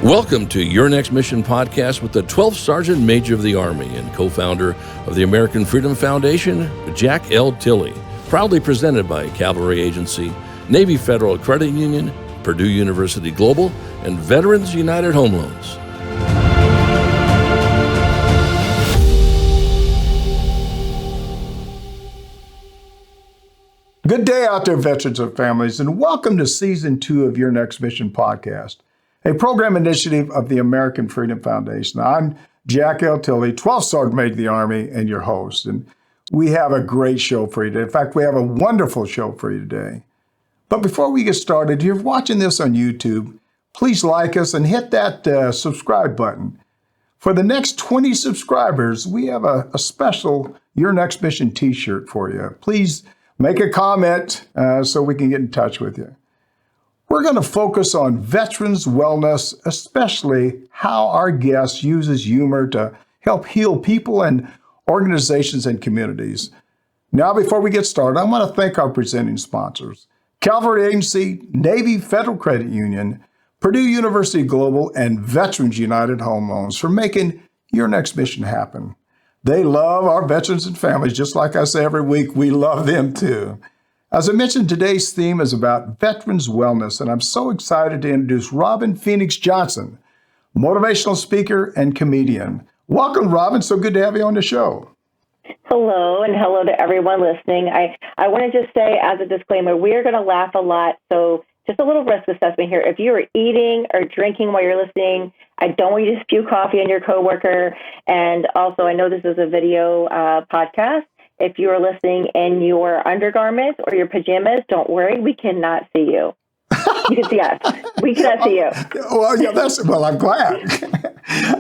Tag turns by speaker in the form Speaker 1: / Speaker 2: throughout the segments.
Speaker 1: Welcome to Your Next Mission podcast with the 12th Sergeant Major of the Army and co-founder of the American Freedom Foundation, Jack L. Tilley. Proudly presented by Cavalry Agency, Navy Federal Credit Union, Purdue University Global, and Veterans United Home Loans.
Speaker 2: Good day out there, veterans and families, and welcome to Season 2 of Your Next Mission podcast, a program initiative of the American Freedom Foundation. I'm Jack L. Tilley, 12th Sergeant Major of the Army, and your host. And we have a great show for you today. In fact, we have a wonderful show for you today. But before we get started, if you're watching this on YouTube, please like us and hit that subscribe button. For the next 20 subscribers, we have a special Your Next Mission t-shirt for you. Please make a comment so we can get in touch with you. We're going to focus on veterans' wellness, especially how our guest uses humor to help heal people and organizations and communities. Now, before we get started, I want to thank our presenting sponsors, Cavalry Agency, Navy Federal Credit Union, Purdue University Global, and Veterans United Home Loans for making Your Next Mission happen. They love our veterans and families, just like I say every week, we love them too. As I mentioned, today's theme is about veterans' wellness, and I'm so excited to introduce Robin Phoenix Johnson, motivational speaker and comedian. Welcome, Robin. So good to have you on the show.
Speaker 3: Hello, and hello to everyone listening. I want to just say as a disclaimer, we're going to laugh a lot, so just a little risk assessment here. If you are eating or drinking while you're listening, I don't want you to spew coffee on your coworker. And also, I know this is a video podcast. If you are listening in your undergarments or your pajamas, don't worry, we cannot see you. You can see us. We cannot see you.
Speaker 2: Well, yeah, I'm glad.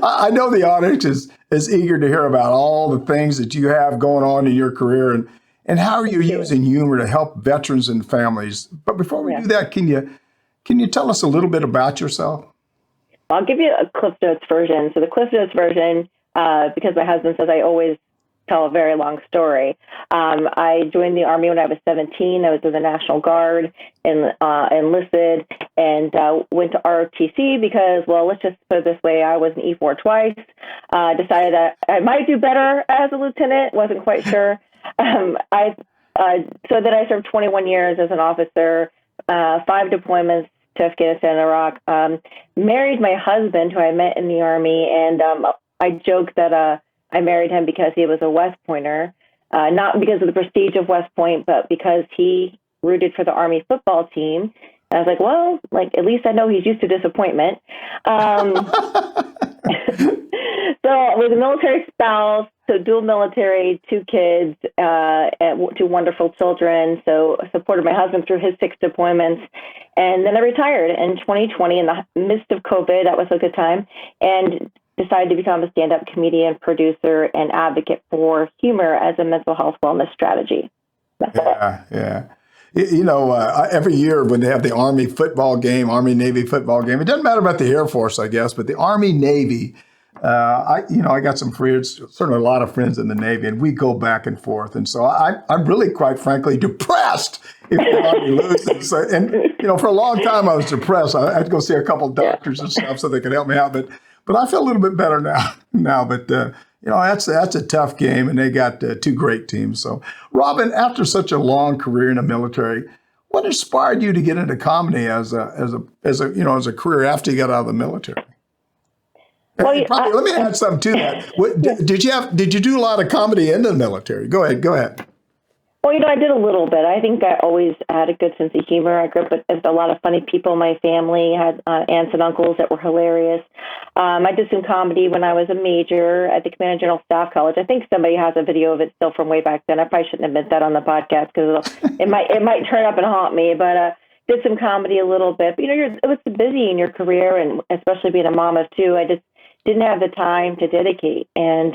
Speaker 2: I know the audience is eager to hear about all the things that you have going on in your career and how are you using humor to help veterans and families. But before we do that, can you tell us a little bit about yourself?
Speaker 3: I'll give you a Cliff Notes version. So the Cliff Notes version, because my husband says I always tell a very long story. I joined the Army when I was 17. I was in the National Guard and enlisted and went to ROTC because, well, let's just put it this way, I was an E4 twice. Decided that I might do better as a lieutenant, wasn't quite sure. So then I served 21 years as an officer, 5 deployments to Afghanistan and Iraq, married my husband, who I met in the Army, and I joke that I married him because he was a West Pointer, not because of the prestige of West Point, but because he rooted for the Army football team. And I was like, well, at least I know he's used to disappointment. So I was a military spouse, so dual military, 2 kids, and 2 wonderful children. So I supported my husband through his 6 deployments. And then I retired in 2020 in the midst of COVID. That was a good time. And decided to become a stand-up comedian, producer, and advocate for humor as a mental health wellness strategy.
Speaker 2: Yeah. You know, every year when they have the Army football game, Army-Navy football game, it doesn't matter about the Air Force, I guess, but the Army-Navy, I got some friends, certainly a lot of friends in the Navy, and we go back and forth. And so I'm really, quite frankly, depressed if the Army loses. So, and, for a long time I was depressed. I had to go see a couple of doctors and stuff so they could help me out. But I feel a little bit better now. But, that's a tough game, and they got 2 great teams. So, Robin, after such a long career in the military, what inspired you to get into comedy as a career after you got out of the military? Well, let me add something to that. Did you do a lot of comedy in the military? Go ahead.
Speaker 3: Well, I did a little bit. I think I always had a good sense of humor. I grew up with a lot of funny people in my family, had aunts and uncles that were hilarious. I did some comedy when I was a major at the Command General Staff College. I think somebody has a video of it still from way back then. I probably shouldn't admit that on the podcast because it might turn up and haunt me. But did some comedy a little bit. But, it was busy in your career, and especially being a mom of 2, I just didn't have the time to dedicate. And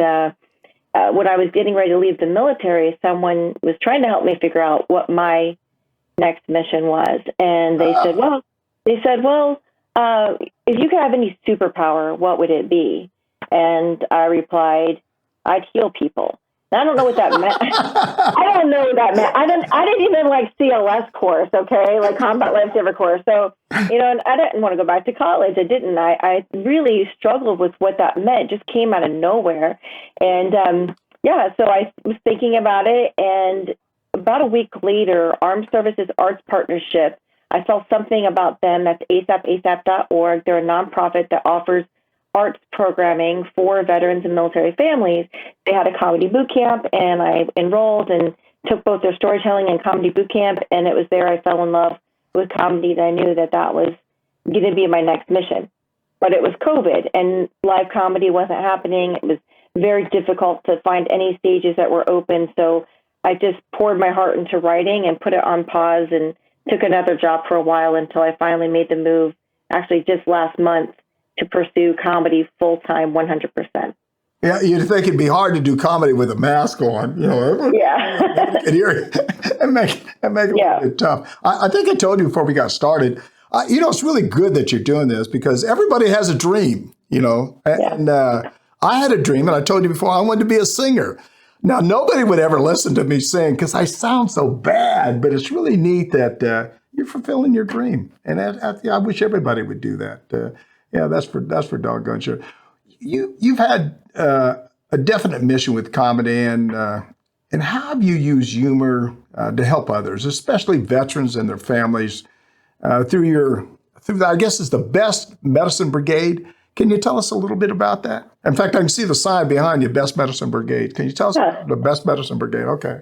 Speaker 3: when I was getting ready to leave the military, someone was trying to help me figure out what my next mission was. And they said, well, if you could have any superpower, what would it be? And I replied, I'd heal people. I don't know what that meant. I don't know what that meant. I didn't even like CLS course, okay, like combat lifesaver course. So, and I didn't want to go back to college. I didn't. I really struggled with what that meant. It just came out of nowhere. And so I was thinking about it. And about a week later, Armed Services Arts Partnership, I saw something about them. That's asap.org. They're a nonprofit that offers arts programming for veterans and military families. They had a comedy boot camp, and I enrolled and took both their storytelling and comedy boot camp. And it was there I fell in love with comedy. That I knew that was going to be my next mission. But it was COVID, and live comedy wasn't happening. It was very difficult to find any stages that were open. So I just poured my heart into writing and put it on pause and took another job for a while until I finally made the move, actually just last month, to pursue comedy full-time 100%.
Speaker 2: Yeah, you'd think it'd be hard to do comedy with a mask on,
Speaker 3: Yeah.
Speaker 2: and make it a little bit tough. I think I told you before we got started, it's really good that you're doing this because everybody has a dream, and I had a dream, and I told you before, I wanted to be a singer. Now, nobody would ever listen to me sing because I sound so bad, but it's really neat that you're fulfilling your dream. And I wish everybody would do that. That's for doggone sure. You've had a definite mission with comedy, and how have you used humor to help others, especially veterans and their families, through I guess it's the Best Medicine Brigade. Can you tell us a little bit about that? In fact, I can see the sign behind you, Best Medicine Brigade. Can you tell us about the Best Medicine Brigade? Okay.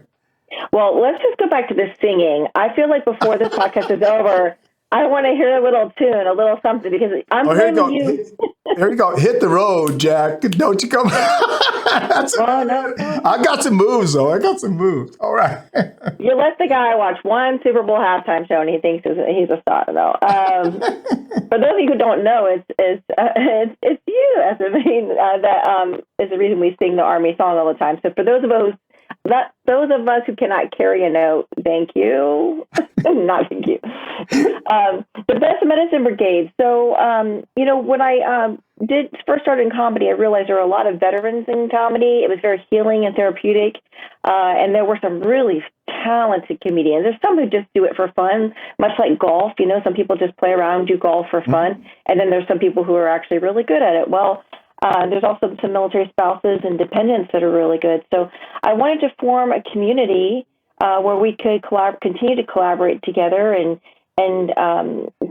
Speaker 3: Well, let's just go back to the singing. I feel like before this podcast is over, I want to hear a little tune, a little something, because I'm blaming you.
Speaker 2: Here you go. Hit the road, Jack. Don't you come.
Speaker 3: No.
Speaker 2: I got some moves, though. All right.
Speaker 3: You let the guy watch one Super Bowl halftime show, and he thinks he's a star, though. For those of you who don't know, it's you, SMA, that is the reason we sing the Army song all the time. So for those of us who cannot carry a note, thank you. Not thank you. The Best Medicine Brigade. So, when I first started in comedy, I realized there were a lot of veterans in comedy. It was very healing and therapeutic. And there were some really talented comedians. There's some who just do it for fun, much like golf. Some people just play around, do golf for fun. And then there's some people who are actually really good at it. Well, there's also some military spouses and dependents that are really good. So I wanted to form a community where we could continue to collaborate together and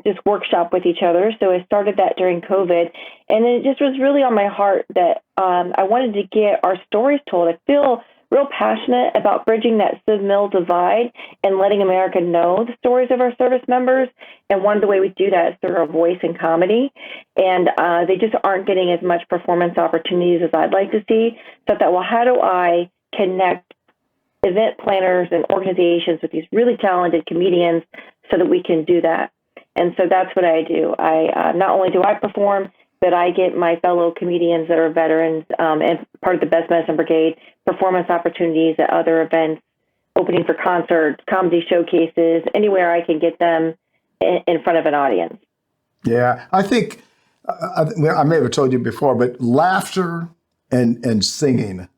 Speaker 3: just workshop with each other. So I started that during COVID. And it just was really on my heart that I wanted to get our stories told. I feel real passionate about bridging that civ-mil divide and letting America know the stories of our service members. And one of the ways we do that is through our voice and comedy. And they just aren't getting as much performance opportunities as I'd like to see. So I thought, well, how do I connect event planners and organizations with these really talented comedians so that we can do that? And so that's what I do. I not only do I perform, but I get my fellow comedians that are veterans and part of the Best Medicine Brigade performance opportunities at other events, opening for concerts, comedy showcases, anywhere I can get them in front of an audience.
Speaker 2: Yeah, I think I may have told you before, but laughter and singing,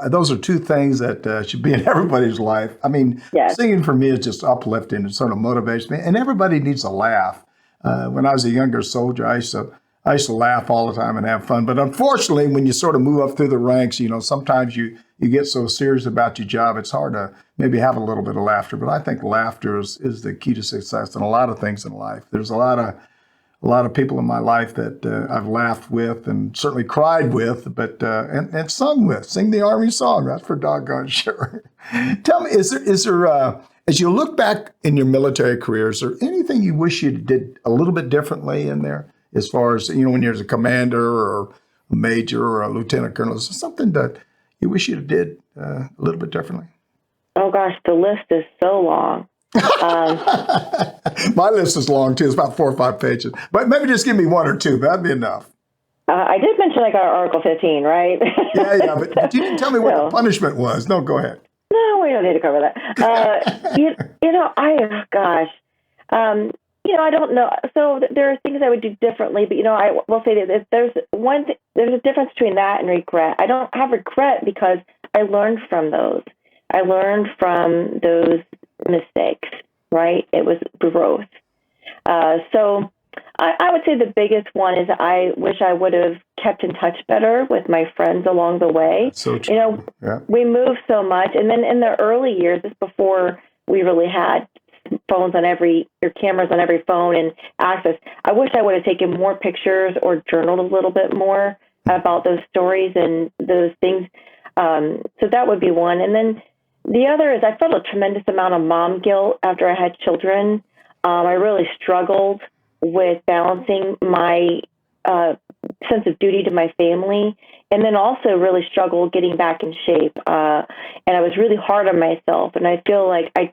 Speaker 2: those are two things that should be in everybody's life. I mean, yes. Singing for me is just uplifting. It sort of motivates me, and everybody needs a laugh. When I was a younger soldier, I used to laugh all the time and have fun. But unfortunately, when you sort of move up through the ranks, sometimes you get so serious about your job, it's hard to maybe have a little bit of laughter. But I think laughter is the key to success in a lot of things in life. There's a lot of people in my life that I've laughed with and certainly cried with, but and sung with. Sing the Army song, that's for doggone sure. Tell me, is there as you look back in your military career, is there anything you wish you did a little bit differently in there? As far as, when you're a commander or a major or a lieutenant colonel, is there something that you wish you did a little bit differently?
Speaker 3: Oh, gosh, the list is so long.
Speaker 2: My list is long, too. It's about 4 or 5 pages. But maybe just give me 1 or 2. That'd be enough.
Speaker 3: I did mention our Article 15, right?
Speaker 2: yeah, but you didn't tell me what the punishment was. No, go ahead.
Speaker 3: No, we don't need to cover that. I don't know. So there are things I would do differently, but I will say that if there's a difference between that and regret. I don't have regret because I learned from those. I learned from those mistakes, right? It was growth. So I would say the biggest one is I wish I would have kept in touch better with my friends along the way.
Speaker 2: That's so true.
Speaker 3: We moved so much. And then in the early years, this before we really had phones on or cameras on every phone and access, I wish I would have taken more pictures or journaled a little bit more about those stories and those things. So that would be one. And then the other is I felt a tremendous amount of mom guilt after I had children. I really struggled with balancing my sense of duty to my family, and then also really struggled getting back in shape. And I was really hard on myself. And I feel like if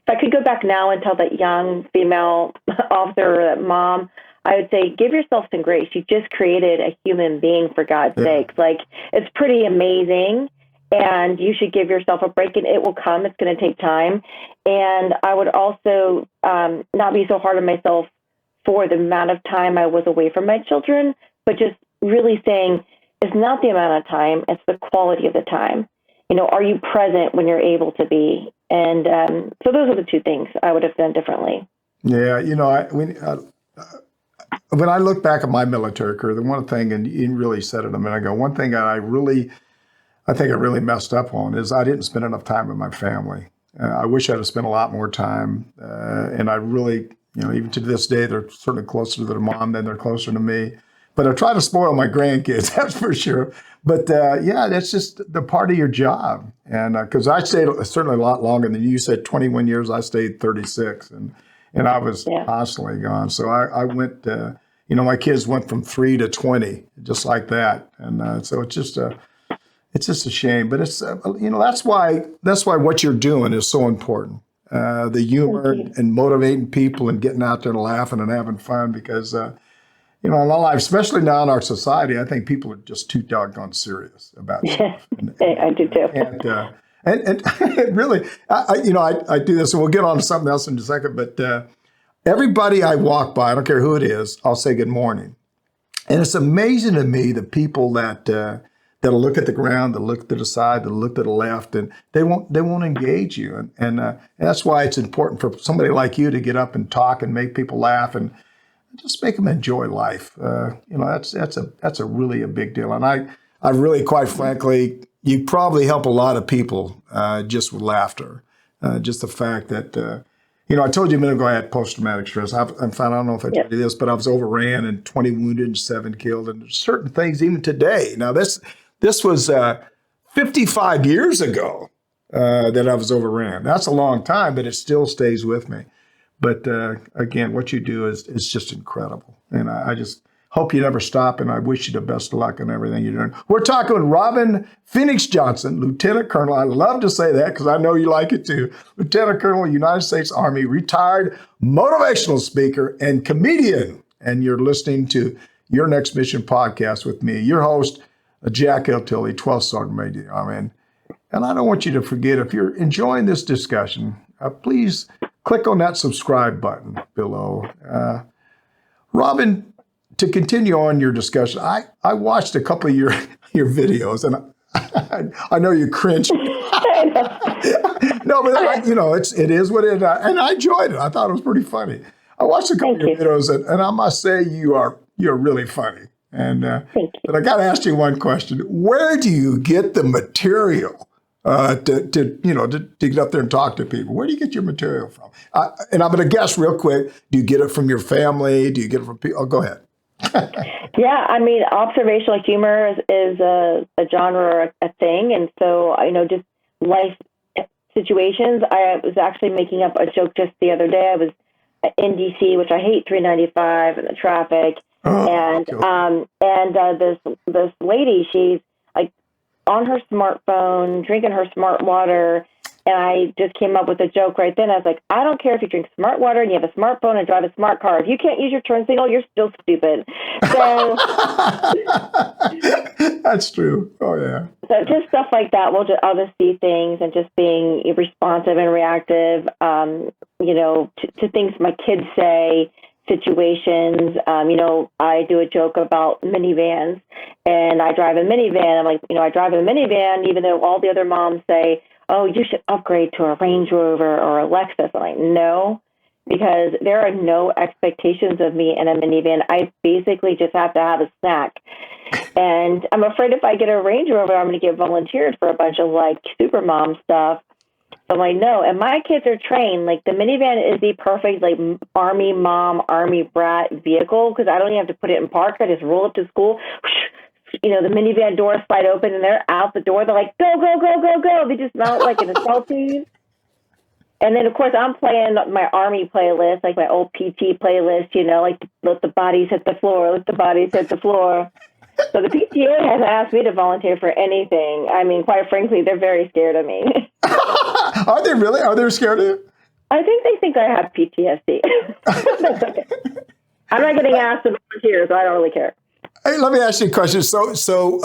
Speaker 3: I could go back now and tell that young female officer or that mom, I would say, give yourself some grace. You just created a human being, for God's sakes. Like, it's pretty amazing. And you should give yourself a break, and it will come. It's going to take time. And I would also not be so hard on myself for the amount of time I was away from my children, but just really saying it's not the amount of time, it's the quality of the time. Are you present when you're able to be? And so those are the two things I would have done differently.
Speaker 2: Yeah, when I look back at my military career, the one thing, and you really said it a minute ago, one thing I think I really messed up on is I didn't spend enough time with my family. I wish I'd have spent a lot more time. And I really, even to this day, they're certainly closer to their mom than they're closer to me. But I try to spoil my grandkids, that's for sure. But that's just the part of your job. And because I stayed certainly a lot longer than you said, 21 years, I stayed 36. And I was constantly gone. So I went, my kids went from 3 to 20, just like that. And so it's just a shame, but it's that's why what you're doing is so important. The humor and motivating people and getting out there and laughing and having fun, because in our life, especially now in our society, I think people are just too doggone serious about stuff.
Speaker 3: I do too.
Speaker 2: And really, I do this, and we'll get on to something else in a second. But everybody I walk by, I don't care who it is, I'll say good morning, and it's amazing to me the people that'll look at the ground, they'll look to the side, they'll look to the left, and they won't engage you. And that's why it's important for somebody like you to get up and talk and make people laugh and just make them enjoy life. That's a really a big deal. And I really, quite frankly, you probably help a lot of people just with laughter. Just the fact that, I told you a minute ago I had post-traumatic stress. I don't know if I told you this, but I was overran and 20 wounded and 7 killed. And there's certain things even today. Now, this was 55 years ago that I was overran. That's a long time, but it still stays with me. But again, what you do is just incredible. And I just hope you never stop, and I wish you the best of luck in everything you're doing. We're talking with Robin Phoenix Johnson, Lieutenant Colonel. I love to say that because I know you like it too. Lieutenant Colonel, United States Army, retired motivational speaker and comedian. And you're listening to Your Next Mission podcast with me, your host, Jack L. Tilley, 12th Sergeant Major of the Army. And I don't want you to forget, if you're enjoying this discussion, please click on that subscribe button below. Robin, to continue on your discussion, I watched a couple of your videos, and I know you cringed. No, but it is what it is, and I enjoyed it. I thought it was pretty funny. I watched a couple of your videos, and I must say you're really funny. And but I got to ask you one question: where do you get the material to get up there and talk to people? Where do you get your material from? And I'm going to guess real quick: do you get it from your family? Do you get it from people? Oh, go ahead.
Speaker 3: Yeah, I mean, observational humor is a genre or a thing, and so just life situations. I was actually making up a joke just the other day. I was in DC, which I hate 395 and the traffic. And this lady, she's like on her smartphone, drinking her smart water. And I just came up with a joke right then. I was like, I don't care if you drink smart water and you have a smartphone and drive a smart car. If you can't use your turn signal, you're still stupid. So
Speaker 2: that's true. Oh, yeah.
Speaker 3: So just stuff like that. I'll just see things and just being responsive and reactive, to things my kids say. situations. I do a joke about minivans, and I drive a minivan. I'm like, I drive a minivan, even though all the other moms say, oh, you should upgrade to a Range Rover or a Lexus. I'm like, no, because there are no expectations of me in a minivan. I basically just have to have a snack. And I'm afraid if I get a Range Rover, I'm going to get volunteered for a bunch of like super mom stuff. So I'm like, no. And my kids are trained. Like the minivan is the perfect like Army mom, Army brat vehicle because I don't even have to put it in park. I just roll up to school. The minivan doors slide open and they're out the door. They're like, go, go, go, go, go. They just mount like in a selfie. And then, of course, I'm playing my Army playlist, like my old PT playlist, like let the bodies hit the floor, let the bodies hit the floor. So the PTA hasn't asked me to volunteer for anything. I mean, quite frankly, they're very scared of me.
Speaker 2: Are they really? Are they scared of you?
Speaker 3: I think I have PTSD. That's okay. I'm not getting asked to volunteer, so I don't really care.
Speaker 2: Hey, let me ask you a question. So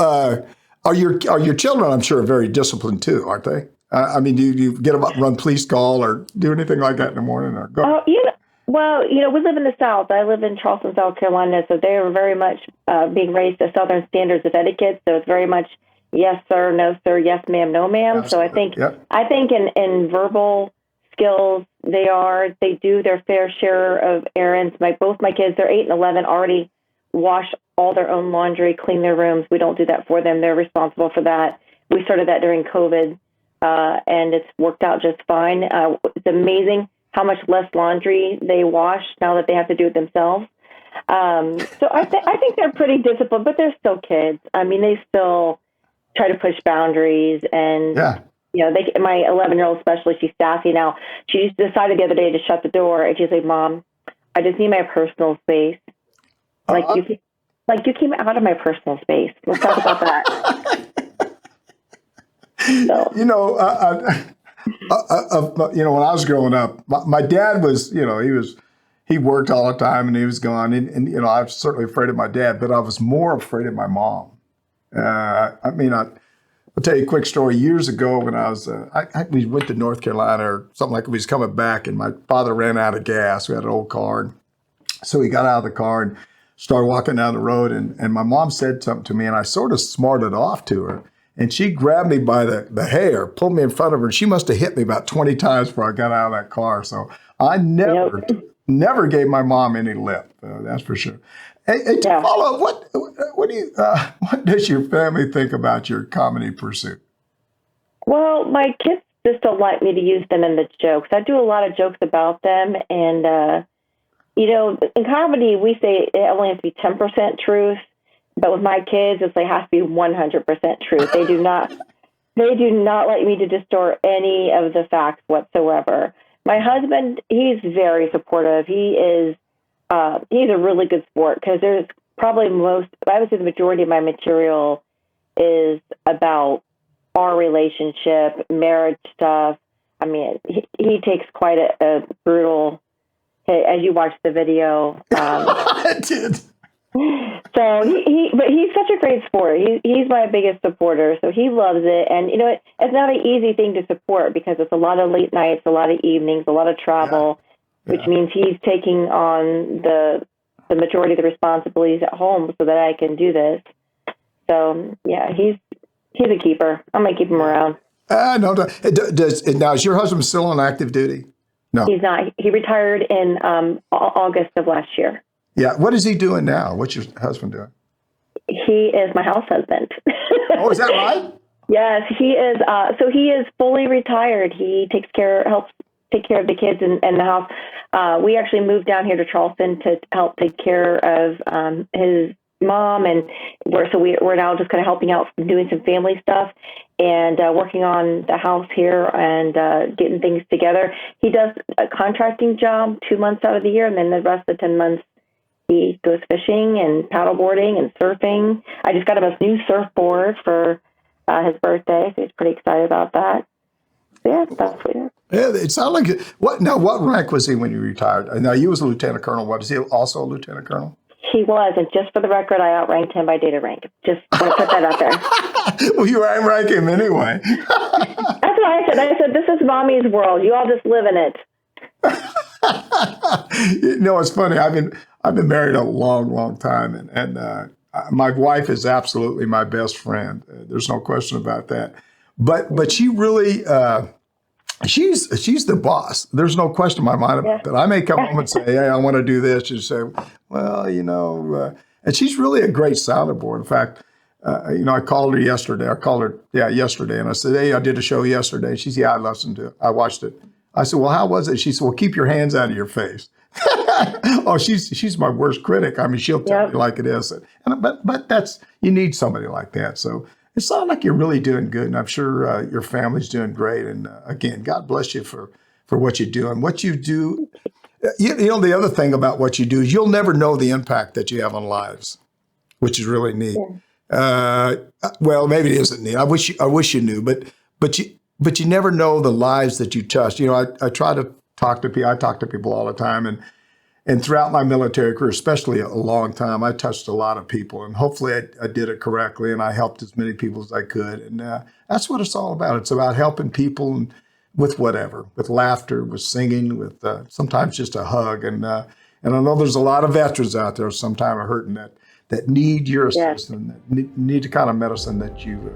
Speaker 2: are your children, I'm sure, very disciplined too, aren't they? I mean, do you get them up, run police call, or do anything like that in the morning? Or go?
Speaker 3: We live in the South. I live in Charleston, South Carolina, so they are very much being raised to Southern standards of etiquette. So it's very much yes, sir, no, sir, yes, ma'am, no, ma'am.
Speaker 2: Absolutely.
Speaker 3: So I think in verbal skills, they do their fair share of errands. Both my kids, they're 8 and 11, already wash all their own laundry, clean their rooms. We don't do that for them. They're responsible for that. We started that during COVID, and it's worked out just fine. It's amazing how much less laundry they wash now that they have to do it themselves. So I think they're pretty disciplined, but they're still kids. I mean, they still try to push boundaries, and my 11-year-old especially, she's sassy now. She decided the other day to shut the door, and she's like, "Mom, I just need my personal space." You came out of my personal space. Let's talk about that. So.
Speaker 2: When I was growing up, my dad was, he worked all the time and he was gone. And I was certainly afraid of my dad, but I was more afraid of my mom. I'll tell you a quick story. Years ago when I was, we went to North Carolina or something like that. We was coming back and my father ran out of gas. We had an old car. And so he got out of the car and started walking down the road. And my mom said something to me and I sort of smarted off to her. And she grabbed me by the hair, pulled me in front of her, and she must have hit me about 20 times before I got out of that car. So I never gave my mom any lip. That's for sure. Hey, to follow up, what does your family think about your comedy pursuit?
Speaker 3: Well, my kids just don't like me to use them in the jokes. I do a lot of jokes about them, and in comedy we say it only has to be 10% truth. But with my kids, it has to be 100% truth. They do not like me to distort any of the facts whatsoever. My husband, he's very supportive. He's a really good sport because there's probably I would say the majority of my material is about our relationship, marriage stuff. I mean, he takes quite a brutal hit as you watch the video.
Speaker 2: I did.
Speaker 3: So but he's such a great sport. He's my biggest supporter, so he loves it. And it's not an easy thing to support because it's a lot of late nights, a lot of evenings, a lot of travel, which means he's taking on the majority of the responsibilities at home so that I can do this. So he's a keeper. I'm gonna keep him around.
Speaker 2: No. Now is your husband still on active duty? No,
Speaker 3: he's not. He retired in August of last year.
Speaker 2: Yeah. What is he doing now? What's your husband doing?
Speaker 3: He is my house husband.
Speaker 2: Oh, is that right?
Speaker 3: Yes, he is. So he is fully retired. He helps take care of the kids and the house. We actually moved down here to Charleston to help take care of his mom, and we're now just kind of helping out, doing some family stuff and working on the house here and getting things together. He does a contracting job 2 months out of the year, and then the rest of the 10 months he goes fishing and paddleboarding and surfing. I just got him a new surfboard for his birthday, so he's pretty excited about that. So yeah, that's what he is.
Speaker 2: Yeah, it sounded like it. What rank was he when you retired? Now, you was a lieutenant colonel. What, is he also a lieutenant colonel?
Speaker 3: He was, and just for the record, I outranked him by data rank. Just want to put that out there.
Speaker 2: Well, you outrank him anyway.
Speaker 3: That's what I said. I said, this is mommy's world. You all just live in it.
Speaker 2: It's funny. I've been married a long, long time, and my wife is absolutely my best friend. There's no question about that. But she really she's the boss. There's no question in my mind about that. I may come home and say, "Hey, I want to do this." She'll say, "Well, and she's really a great sounding board. In fact, I called her yesterday. Yesterday, and I said, "Hey, I did a show yesterday." She said, "Yeah, I listened to it. I watched it." I said, "Well, how was it?" She said, "Well, keep your hands out of your face." Oh, she's my worst critic. I mean, she'll tell me like it is. But that's, you need somebody like that. So it sounds like you're really doing good, and I'm sure your family's doing great. And again, God bless you for what you do and what you do. The other thing about what you do is you'll never know the impact that you have on lives, which is really neat. Well, maybe it isn't neat. I wish you knew, but you never know the lives that you touch. I try to talk to people. I talk to people all the time, and throughout my military career, especially a long time, I touched a lot of people, and hopefully I did it correctly, and I helped as many people as I could. And that's what it's all about. It's about helping people with whatever, with laughter, with singing, with sometimes just a hug. And I know there's a lot of veterans out there sometimes are hurting that need your assistance, that need the kind of medicine that you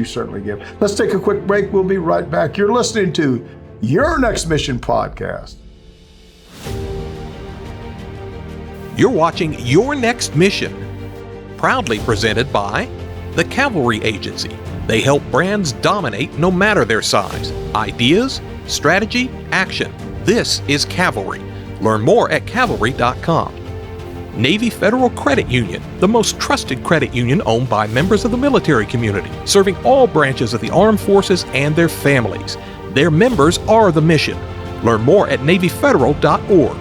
Speaker 2: certainly give. Let's take a quick break. We'll be right back. You're listening to Your Next Mission podcast.
Speaker 4: You're watching Your Next Mission, proudly presented by the Cavalry Agency. They help brands dominate no matter their size. Ideas, strategy, action. This is Cavalry. Learn more at cavalry.com. Navy Federal Credit Union, the most trusted credit union owned by members of the military community, serving all branches of the armed forces and their families. Their members are the mission. Learn more at NavyFederal.org.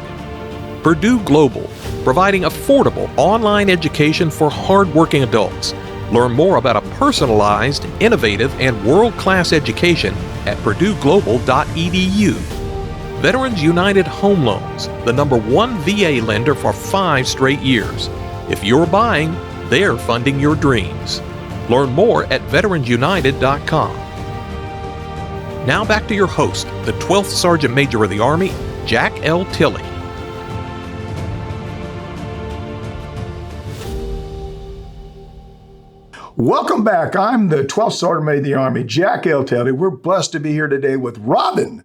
Speaker 4: Purdue Global, providing affordable online education for hardworking adults. Learn more about a personalized, innovative, and world-class education at PurdueGlobal.edu. Veterans United Home Loans, the #1 VA lender for 5 straight years. If you're buying, they're funding your dreams. Learn more at VeteransUnited.com. Now back to your host, the 12th Sergeant Major of the Army, Jack L. Tilley.
Speaker 2: Welcome back. I'm the 12th Sergeant Major of the Army, Jack L. Tilley. We're blessed to be here today with Robin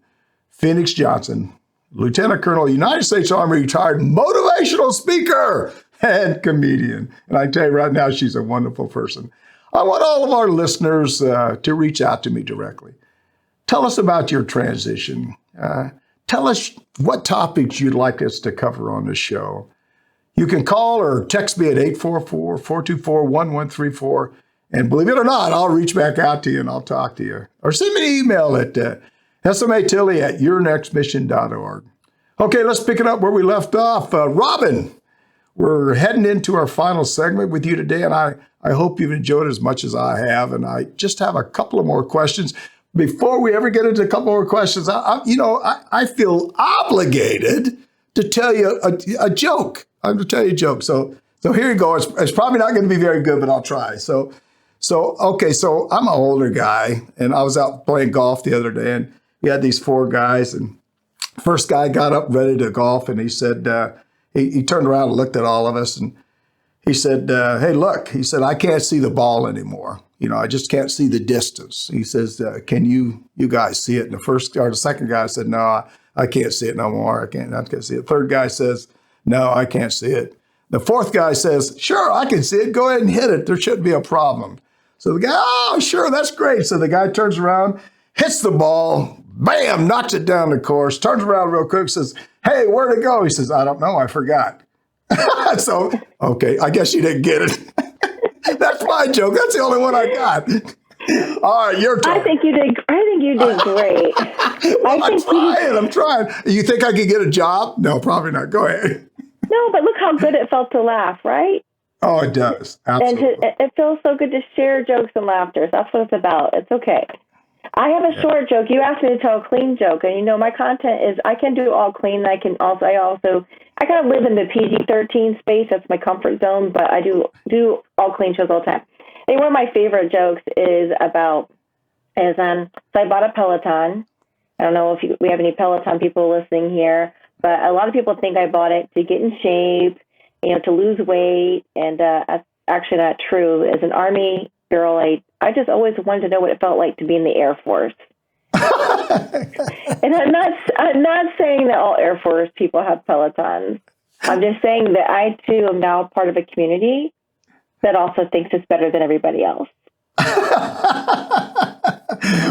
Speaker 2: Phoenix Johnson, Lieutenant Colonel, United States Army retired motivational speaker and comedian. And I tell you right now, she's a wonderful person. I want all of our listeners to reach out to me directly. Tell us about your transition. Tell us what topics you'd like us to cover on the show. You can call or text me at 844-424-1134. And believe it or not, I'll reach back out to you and I'll talk to you. Or send me an email at SMA Tilley at yournextmission.org. Okay, let's pick it up where we left off. Robin, we're heading into our final segment with you today, and I hope you've enjoyed it as much as I have. And I just have a couple of more questions. Before we ever get into a couple more questions, I feel obligated to tell you a joke. I'm going to tell you a joke. So here you go. It's probably not going to be very good, but I'll try. So I'm an older guy, and I was out playing golf the other day, and we had these 4 guys, and first guy got up ready to golf, and he said, he turned around and looked at all of us, and he said, hey, look, he said, I can't see the ball anymore. I just can't see the distance. He says, can you guys see it? And the second guy said, no, I can't see it no more. I can't see it. Third guy says, no, I can't see it. The fourth guy says, sure, I can see it. Go ahead and hit it. There shouldn't be a problem. So the guy, oh, sure, that's great. So the guy turns around, hits the ball, bam, knocks it down the course, turns around real quick, says, hey, where'd it go? He says, I don't know, I forgot. So, okay, I guess you didn't get it. That's my joke. That's the only one I got. All right, your turn.
Speaker 3: I think you did great.
Speaker 2: Well, I'm trying. You think I could get a job? No, probably not. Go ahead.
Speaker 3: No, but look how good it felt to laugh, right?
Speaker 2: Oh, it does. Absolutely.
Speaker 3: And it feels so good to share jokes and laughter. That's what it's about. It's okay. I have a short joke. You asked me to tell a clean joke, and my content is I can do all clean. I kind of live in the PG-13 space. That's my comfort zone, but I do all clean shows all the time. I think one of my favorite jokes is so I bought a Peloton. I don't know if we have any Peloton people listening here, But a lot of people think I bought it to get in shape, to lose weight. And that's actually not true. As an Army girl, I just always wanted to know what it felt like to be in the Air Force. And I'm not saying that all Air Force people have Pelotons. I'm just saying that I too am now part of a community that also thinks it's better than everybody else.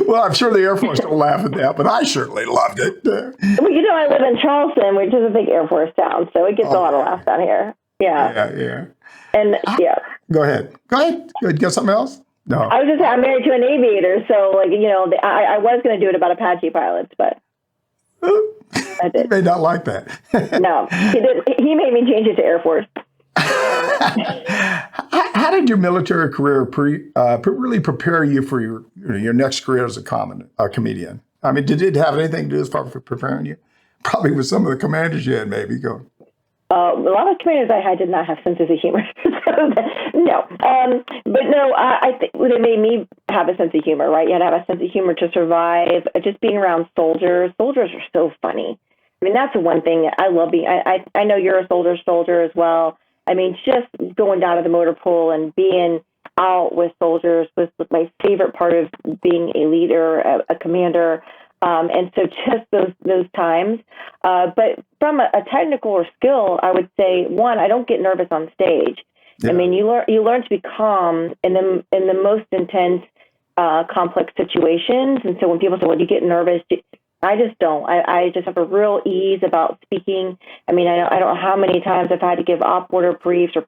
Speaker 2: Well, I'm sure the Air Force don't laugh at that, but I certainly loved it.
Speaker 3: Well, I live in Charleston, which is a big Air Force town, so it gets a lot of laughs down here.
Speaker 2: Yeah.
Speaker 3: And
Speaker 2: Go ahead. Got something else? No.
Speaker 3: I was just saying, I'm married to an aviator, so I was going to do it about Apache pilots, but I did.
Speaker 2: He may not like that.
Speaker 3: No, he did. He made me change it to Air Force.
Speaker 2: How did your military career really prepare you for your next career as a comedian? I mean, did it have anything to do as far as preparing you? Probably with some of the commanders you had, maybe. Go.
Speaker 3: A lot of commanders I had did not have senses of humor. No. But no, I think it made me have a sense of humor, right? You had to have a sense of humor to survive. Just being around soldiers. Soldiers are so funny. I mean, that's the one thing I love being. I know you're a soldier as well. I mean, just going down to the motor pool and being out with soldiers was my favorite part of being a leader, a commander. And so just those times. But from a technical or skill, I would say, one, I don't get nervous on stage. Yeah. I mean, you learn to be calm in the most intense, complex situations. And so when people say, well, do you get nervous? I just don't. I just have a real ease about speaking. I mean, I don't know how many times I've had to give op order briefs or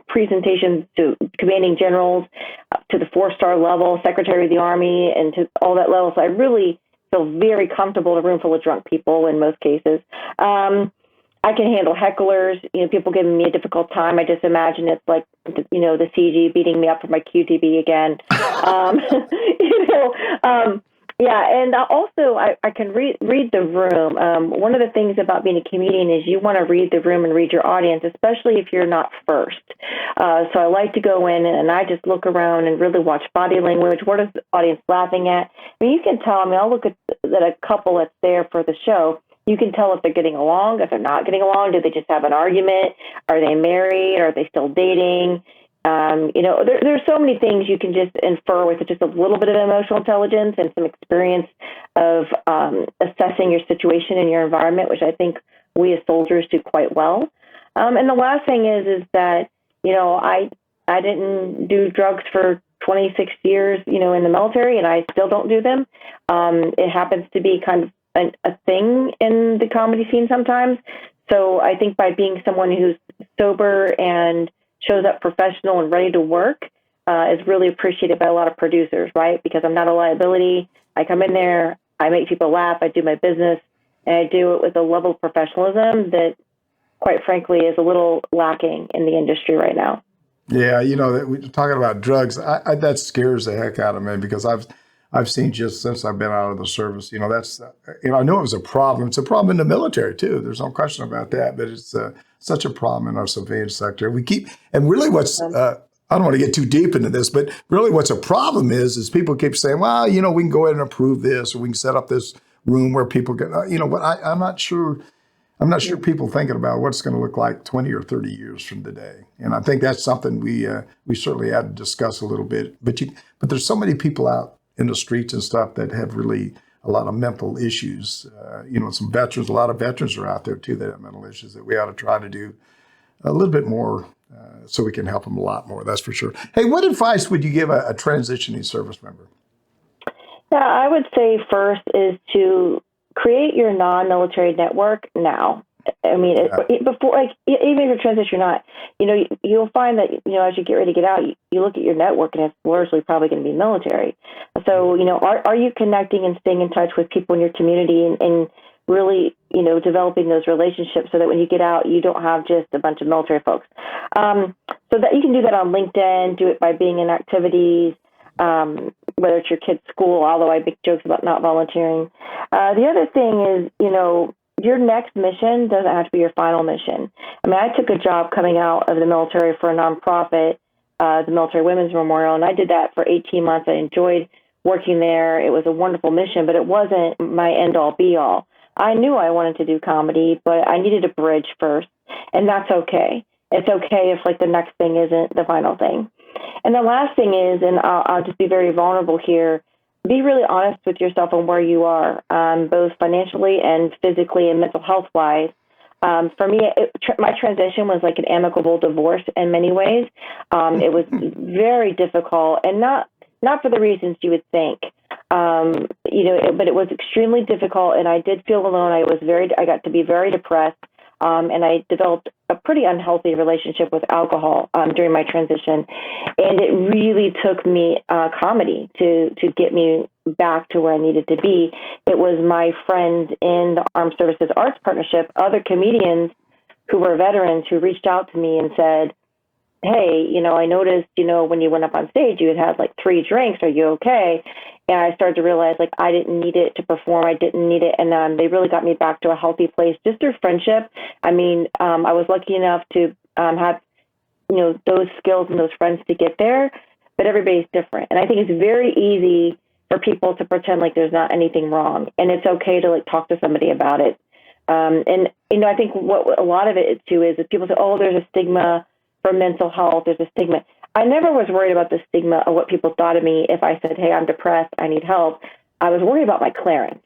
Speaker 3: presentations to commanding generals, to the 4-star level, Secretary of the Army, and to all that level. So I really feel very comfortable in a room full of drunk people in most cases. I can handle hecklers. People giving me a difficult time. I just imagine it's like, the CG beating me up for my QTB again. Yeah, and also I can read the room. One of the things about being a comedian is you want to read the room and read your audience, especially if you're not first. So I like to go in and I just look around and really watch body language. What is the audience laughing at? I mean, you can tell. I mean, I'll look at a couple that's there for the show. You can tell if they're getting along, if they're not getting along. Do they just have an argument? Are they married? Are they still dating? There's so many things you can just infer with just a little bit of emotional intelligence and some experience of assessing your situation and your environment, which I think we as soldiers do quite well. And the last thing is that, I didn't do drugs for 26 years, in the military, and I still don't do them. It happens to be kind of a thing in the comedy scene sometimes. So I think by being someone who's sober and shows up professional and ready to work is really appreciated by a lot of producers, right? Because I'm not a liability. I come in there, I make people laugh, I do my business, and I do it with a level of professionalism that, quite frankly, is a little lacking in the industry right now.
Speaker 2: Yeah, we're talking about drugs. That scares the heck out of me because I've seen just since I've been out of the service, that's, I know it was a problem. It's a problem in the military too. There's no question about that, but it's such a problem in our civilian sector. And really I don't want to get too deep into this, but really what's a problem is people keep saying, well, we can go ahead and approve this, or we can set up this room where people get, I'm not sure people thinking about what it's going to look like 20 or 30 years from today. And I think that's something we certainly had to discuss a little bit, but there's so many people out in the streets and stuff that have really a lot of mental issues. Some veterans, a lot of veterans are out there too that have mental issues that we ought to try to do a little bit more so we can help them a lot more, that's for sure. Hey, what advice would you give a transitioning service member?
Speaker 3: Yeah, I would say first is to create your non-military network now. I mean, before, even if you're transition or not, you'll find that, as you get ready to get out, you look at your network and it's largely probably going to be military. So, are you connecting and staying in touch with people in your community and really, developing those relationships so that when you get out, you don't have just a bunch of military folks. So that you can do that on LinkedIn, do it by being in activities, whether it's your kid's school, although I make jokes about not volunteering. The other thing is, your next mission doesn't have to be your final mission. I mean, I took a job coming out of the military for a nonprofit, the Military Women's Memorial, and I did that for 18 months. I enjoyed working there. It was a wonderful mission, but it wasn't my end-all, be-all. I knew I wanted to do comedy, but I needed a bridge first, and that's okay. It's okay if like the next thing isn't the final thing. And the last thing is, and I'll just be very vulnerable here, be really honest with yourself on where you are, both financially and physically and mental health wise. For me, my transition was like an amicable divorce in many ways. It was very difficult, and not for the reasons you would think. But it was extremely difficult, and I did feel alone. I got to be very depressed, and I developed a pretty unhealthy relationship with alcohol during my transition. And it really took me comedy to get me back to where I needed to be. It was my friends in the Armed Services Arts Partnership, other comedians who were veterans, who reached out to me and said, hey, I noticed, when you went up on stage, you had like 3 drinks. Are you okay? And I started to realize like I didn't need it to perform. I didn't need it. And they really got me back to a healthy place just through friendship. I mean, I was lucky enough to have, those skills and those friends to get there, but everybody's different. And I think it's very easy for people to pretend like there's not anything wrong. And it's okay to like talk to somebody about it. I think what a lot of it is too is that people say, oh, there's a stigma for mental health. There's a stigma. I never was worried about the stigma of what people thought of me if I said, hey, I'm depressed, I need help. I was worried about my clearance.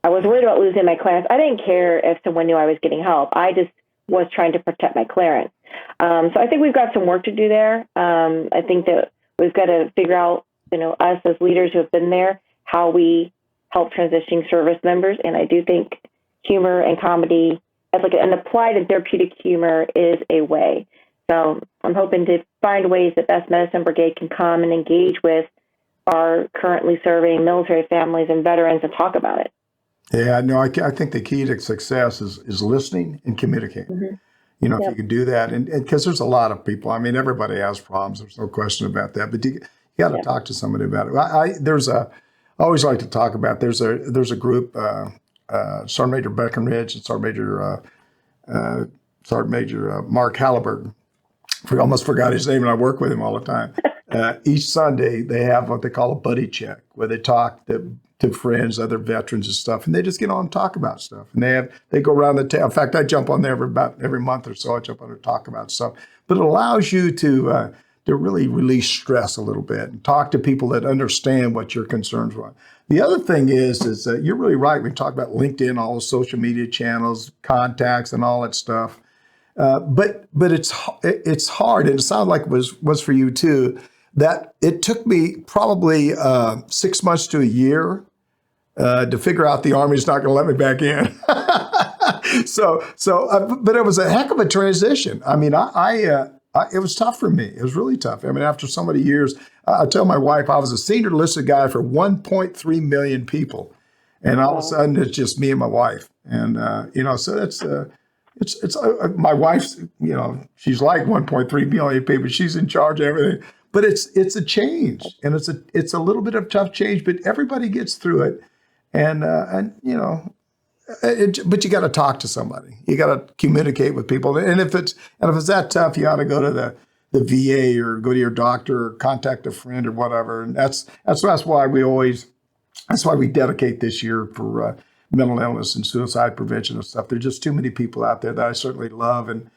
Speaker 3: I was worried about losing my clearance. I didn't care if someone knew I was getting help. I just was trying to protect my clearance. So I think we've got some work to do there. I think that we've got to figure out, us as leaders who have been there, how we help transitioning service members. And I do think humor and comedy, as like an applied and therapeutic humor, is a way. So I'm hoping to find ways that Best Medicine Brigade can come and engage with our currently serving military families and veterans and talk about it.
Speaker 2: Yeah, no, I think the key to success is listening and communicating. Mm-hmm. If you can do that, and because there's a lot of people. I mean, everybody has problems. There's no question about that. But you got to talk to somebody about it. I always like to talk about. There's a group, Sergeant Major Breckenridge and Sergeant Major Mark Halliburton. I almost forgot his name, and I work with him all the time. Each Sunday, they have what they call a buddy check, where they talk to friends, other veterans and stuff, and they just get on and talk about stuff. And they go around the table. In fact, I jump on there every month or so. I jump on there and talk about stuff. But it allows you to really release stress a little bit and talk to people that understand what your concerns are. The other thing is that you're really right. We talk about LinkedIn, all the social media channels, contacts, and all that stuff. But it's hard, and it sounded like it was for you too. That it took me probably 6 months to a year to figure out the Army's not going to let me back in. But it was a heck of a transition. I mean, it was tough for me. It was really tough. I mean, after so many years, I tell my wife I was a senior listed guy for 1.3 million people, and all of a sudden it's just me and my wife, and so that's. It's my wife's, she's like 1.3 million people. She's in charge of everything, but it's a change, and it's a little bit of tough change, but everybody gets through it, but you got to talk to somebody. You got to communicate with people, and if it's that tough, you ought to go to the VA or go to your doctor or contact a friend or whatever. And that's why we dedicate this year for mental illness and suicide prevention and stuff. There's just too many people out there that I certainly love and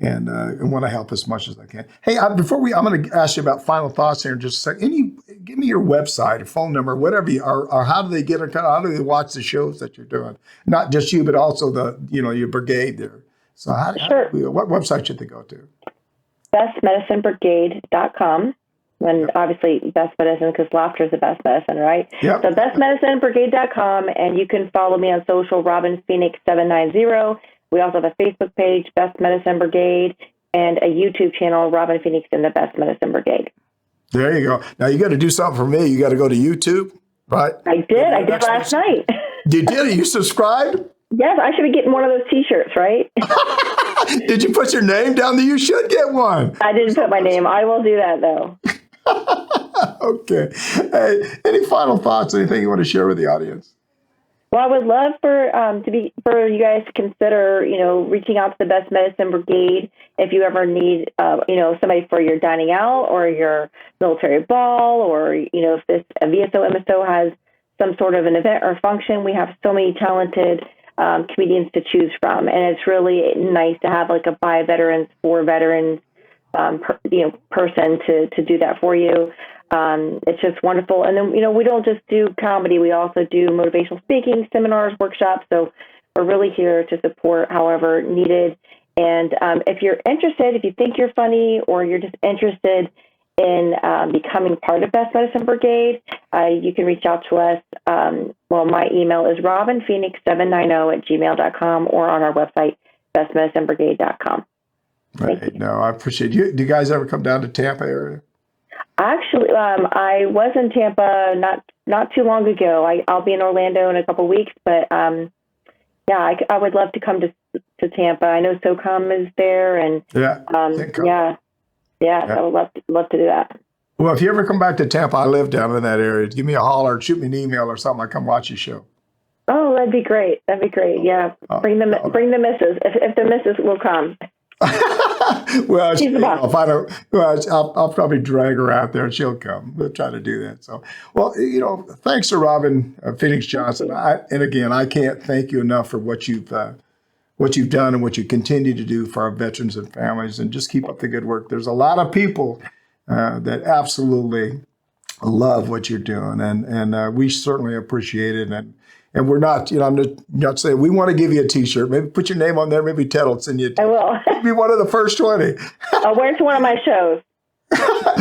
Speaker 2: want to help as much as I can. Hey, I'm going to ask you about final thoughts here in just a second. Give me your website, or phone number, whatever, or how do they get it? How do they watch the shows that you're doing? Not just you, but also your brigade there. So what website should they go to?
Speaker 3: bestmedicinebrigade.com. And obviously, best medicine, because laughter is the best medicine, right?
Speaker 2: Yep.
Speaker 3: So bestmedicinebrigade.com, and you can follow me on social, Robin Phoenix 790. We also have a Facebook page, Best Medicine Brigade, and a YouTube channel, Robin Phoenix and the Best Medicine Brigade.
Speaker 2: There you go. Now you got to do something for me. You got to go to YouTube, right?
Speaker 3: I did last night.
Speaker 2: You did? Are you subscribed?
Speaker 3: Yes, I should be getting one of those T-shirts, right?
Speaker 2: Did you put your name down there? You should get one.
Speaker 3: I didn't put my name. I will do that, though.
Speaker 2: Okay. Hey, any final thoughts? Anything you want to share with the audience?
Speaker 3: Well, I would love for you guys to consider, reaching out to the Best Medicine Brigade if you ever need, somebody for your dining out or your military ball, or if this VSO MSO has some sort of an event or function. We have so many talented comedians to choose from. And it's really nice to have like a by veterans for veterans person to do that for you. It's just wonderful. And then, we don't just do comedy. We also do motivational speaking, seminars, workshops. So we're really here to support however needed. And if you're interested, if you think you're funny or you're just interested in becoming part of Best Medicine Brigade, you can reach out to us. My email is robinphoenix790@gmail.com or on our website, bestmedicinebrigade.com.
Speaker 2: Right. No, I appreciate you. Do you guys ever come down to Tampa area?
Speaker 3: Actually, I was in Tampa not too long ago. I'll be in Orlando in a couple weeks, but I would love to come to Tampa. I know SOCOM is there, and I would love to do that.
Speaker 2: Well, if you ever come back to Tampa, I live down in that area. Give me a holler, shoot me an email or something. I come watch your show.
Speaker 3: Oh, that'd be great. Yeah, bring the missus. If the missus will come.
Speaker 2: Well, I'll probably drag her out there and she'll come. We'll try to do that. So, thanks to Robin Phoenix Johnson. I can't thank you enough for what you've done and what you continue to do for our veterans and families, and just keep up the good work. There's a lot of people that absolutely love what you're doing, and we certainly appreciate it. And we're not, I'm not saying we want to give you a T-shirt. Maybe put your name on there. Maybe Ted will send you a T-shirt.
Speaker 3: I will.
Speaker 2: Be one of the first 20.
Speaker 3: I'll wear it to one of my shows.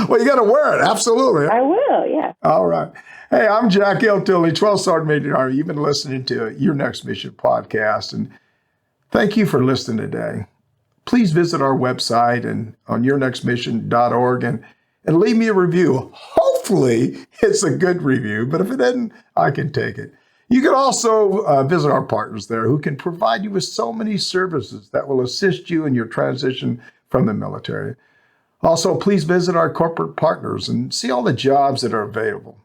Speaker 2: Well, you got to wear it. Absolutely.
Speaker 3: I will, yeah.
Speaker 2: All right. Hey, I'm Jack L. Tilley, 12th Sergeant Major Army. You've been listening to Your Next Mission podcast, and thank you for listening today. Please visit our website and on yournextmission.org and leave me a review. Hopefully, it's a good review, but if it isn't, I can take it. You can also visit our partners there who can provide you with so many services that will assist you in your transition from the military. Also, please visit our corporate partners and see all the jobs that are available.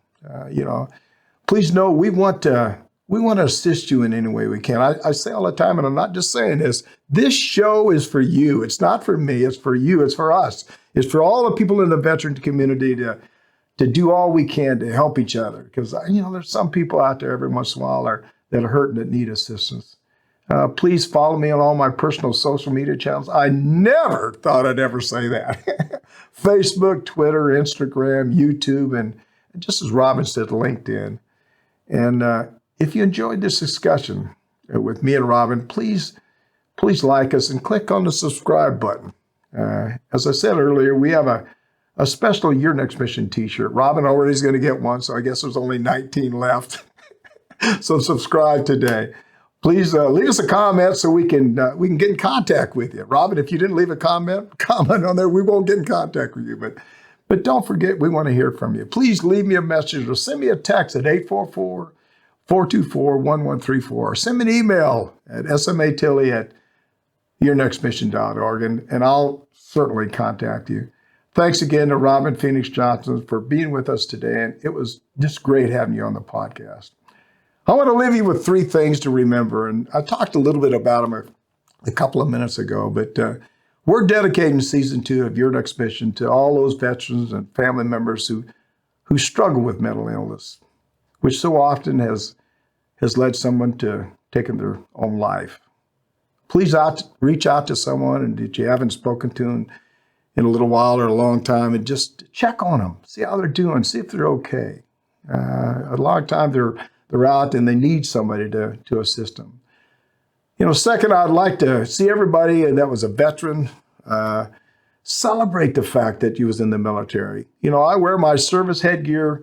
Speaker 2: Please know we want to assist you in any way we can. I say all the time, and I'm not just saying this, this show is for you. It's not for me. It's for you. It's for us. It's for all the people in the veteran community to do all we can to help each other. Because, there's some people out there every once in a while that are hurting, that need assistance. Please follow me on all my personal social media channels. I never thought I'd ever say that. Facebook, Twitter, Instagram, YouTube, and just as Robin said, LinkedIn. And if you enjoyed this discussion with me and Robin, please like us and click on the subscribe button. As I said earlier, we have a special Your Next Mission T-shirt. Robin already is going to get one, so I guess there's only 19 left. So subscribe today. Please leave us a comment so we can get in contact with you. Robin, if you didn't leave a comment on there, we won't get in contact with you. But don't forget, we want to hear from you. Please leave me a message or send me a text at 844-424-1134. Or send me an email at smatilley@yournextmission.org, and I'll certainly contact you. Thanks again to Robin Phoenix Johnson for being with us today, and it was just great having you on the podcast. I want to leave you with 3 things to remember, and I talked a little bit about them a couple of minutes ago, but we're dedicating season 2 of Your Next Mission to all those veterans and family members who struggle with mental illness, which so often has led someone to taking their own life. Please reach out to someone that you haven't spoken to in a little while or a long time, and just check on them, see how they're doing, see if they're okay. A long time they're out and they need somebody to assist them. Second, I'd like to see everybody that was a veteran celebrate the fact that you was in the military. I wear my service headgear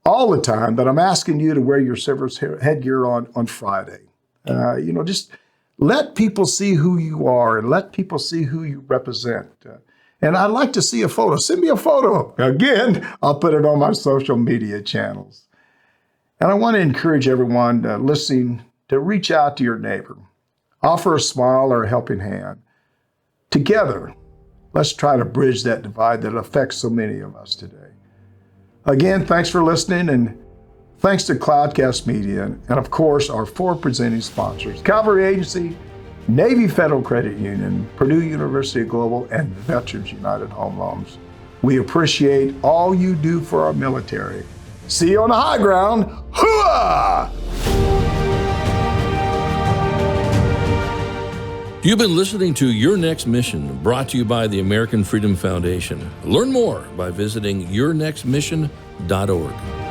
Speaker 2: all the time, but I'm asking you to wear your service headgear on Friday. Just let people see who you are and let people see who you represent. And I'd like to see a photo. Send me a photo. Again, I'll put it on my social media channels. And I want to encourage everyone listening to reach out to your neighbor. Offer a smile or a helping hand. Together, let's try to bridge that divide that affects so many of us today. Again, thanks for listening, and thanks to Cloudcast Media, and of course, our 4 presenting sponsors, Cavalry Agency, Navy Federal Credit Union, Purdue University Global, and Veterans United Home Loans. We appreciate all you do for our military. See you on the high ground. Hooah!
Speaker 1: You've been listening to Your Next Mission, brought to you by the American Freedom Foundation. Learn more by visiting yournextmission.org.